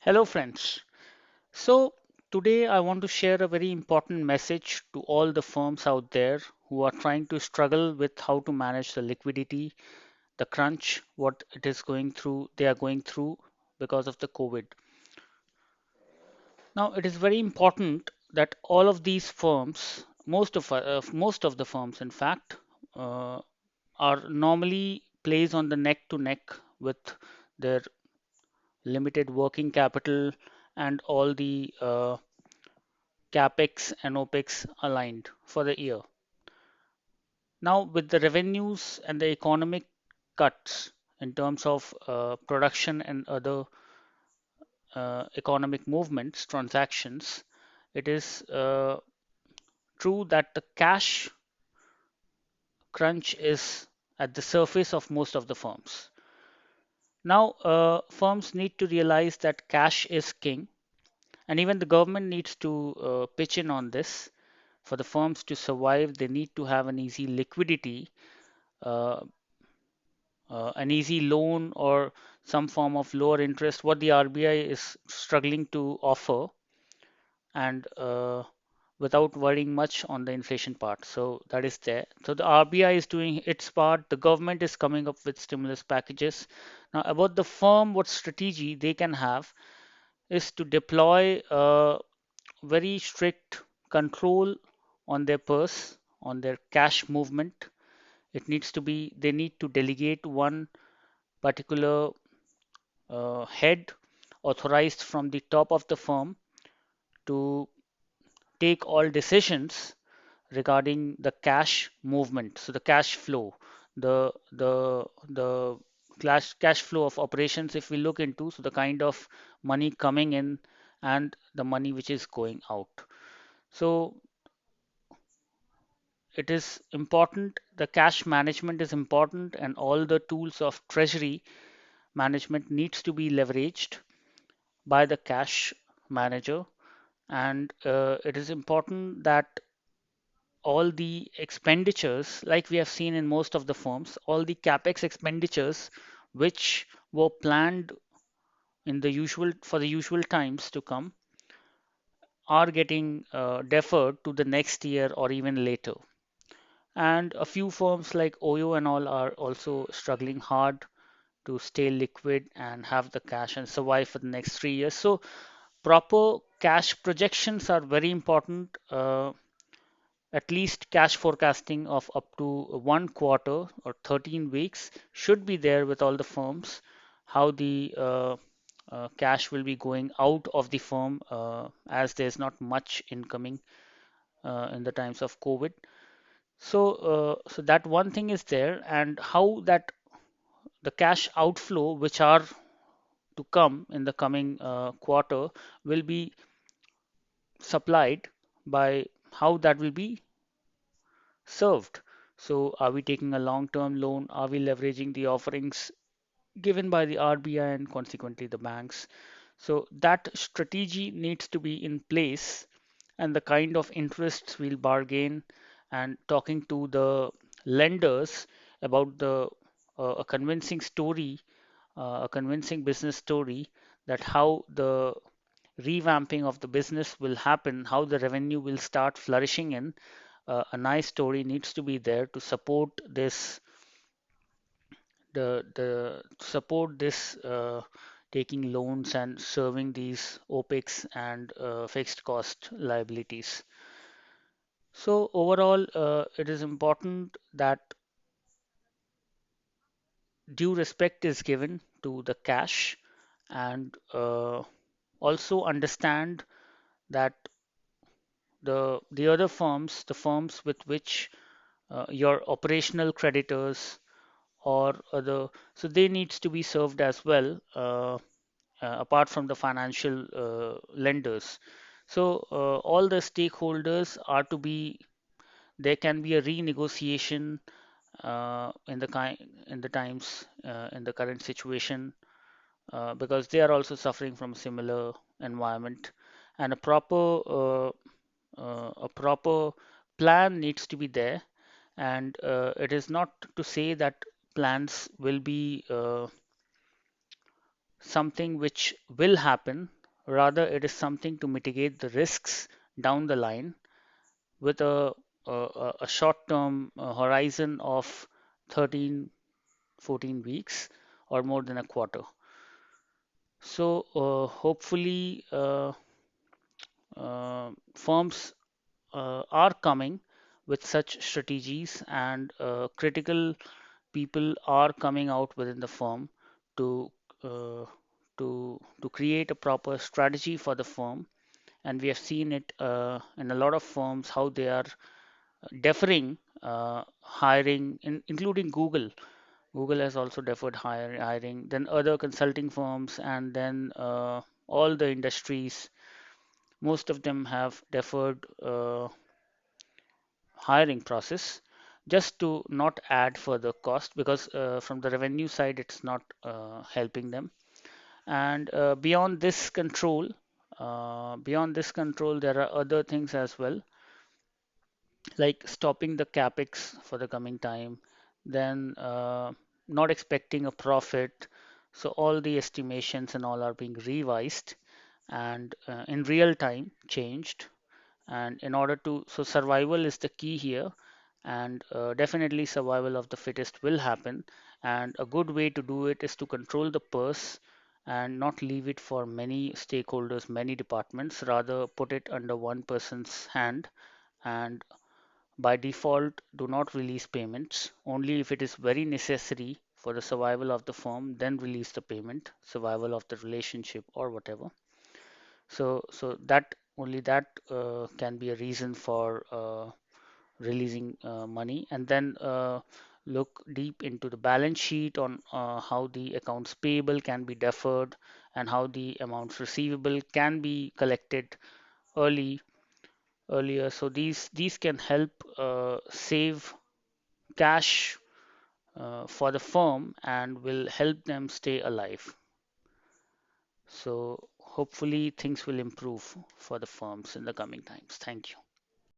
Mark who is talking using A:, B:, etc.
A: Hello, friends. So, today I want to share a very important message to all the firms out there who are trying to struggle with how to manage the liquidity, the crunch, what it is going through, they are going through because of the COVID. Now, it is very important that all of these firms, most of the firms, in fact, uh, are normally placed on the neck to neck with their limited working capital and all the CapEx and OpEx aligned for the year. Now, with the revenues and the economic cuts in terms of production and other economic movements, transactions, it is true that the cash crunch is at the surface of most of the firms. Now, firms need to realize that cash is king, and even the government needs to pitch in on this. For the firms to survive, they need to have an easy liquidity, uh, an easy loan or some form of lower interest, what the RBI is struggling to offer, and without worrying much on the inflation part. So that is there. So the RBI is doing its part. The government is coming up with stimulus packages. Now, about the firm, what strategy they can have is to deploy very strict control on their purse, on their cash movement. It needs to be, they need to delegate one particular head authorized from the top of the firm to take all decisions regarding the cash movement. So the cash flow, the cash flow of operations, if we look into, so the kind of money coming in and the money which is going out. So it is important, the cash management is important, and all the tools of treasury management needs to be leveraged by the cash manager. And it is important that all the expenditures, like we have seen in most of the firms, all the capex expenditures which were planned in the usual for the usual times to come are getting deferred to the next year or even later. And a few firms like Oyo and all are also struggling hard to stay liquid and have the cash and survive for the next 3 years. So proper cash projections are very important. At least cash forecasting of up to 1 quarter or 13 weeks should be there with all the firms. How the cash will be going out of the firm as there's not much incoming in the times of COVID. So that one thing is there, and how that the cash outflow which are to come in the coming quarter will be supplied by how that will be served. So, are we taking a long-term loan? Are we leveraging the offerings given by the RBI and consequently the banks? So, that strategy needs to be in place, and the kind of interests we'll bargain, and talking to the lenders about the a convincing story, a convincing business story, that how the revamping of the business will happen, how the revenue will start flourishing in. A nice story needs to be there to support this, the support this taking loans and serving these OPEX and fixed cost liabilities. So overall, it is important that due respect is given to the cash, and also understand that the other firms, the firms with which your operational creditors or other, so they needs to be served as well, apart from the financial lenders. So all the stakeholders are to be, there can be a renegotiation in the times in the current situation, because they are also suffering from similar environment, and a proper plan needs to be there. And it is not to say that plans will be something which will happen. Rather, it is something to mitigate the risks down the line with a short-term horizon of 13, 14 weeks or more than a quarter. So, hopefully, firms are coming with such strategies, and critical people are coming out within the firm to uh, to create a proper strategy for the firm. And we have seen it in a lot of firms how they are deferring hiring, including Google. Google has also deferred hiring, then other consulting firms, and then all the industries. Most of them have deferred hiring process just to not add further cost, because from the revenue side it's not helping them. And beyond this control, there are other things as well, like stopping the capex for the coming time, then not expecting a profit. So all the estimations and all are being revised and in real time changed. And in order to, so survival is the key here, and definitely survival of the fittest will happen. And a good way to do it is to control the purse and not leave it for many stakeholders, many departments, rather put it under one person's hand. And by default, do not release payments. Only if it is very necessary for the survival of the firm, then release the payment, survival of the relationship or whatever. So that only that can be a reason for releasing money. And then look deep into the balance sheet on how the accounts payable can be deferred and how the amounts receivable can be collected early earlier. So these can help save cash for the firm and will help them stay alive. So hopefully things will improve for the firms in the coming times. Thank you.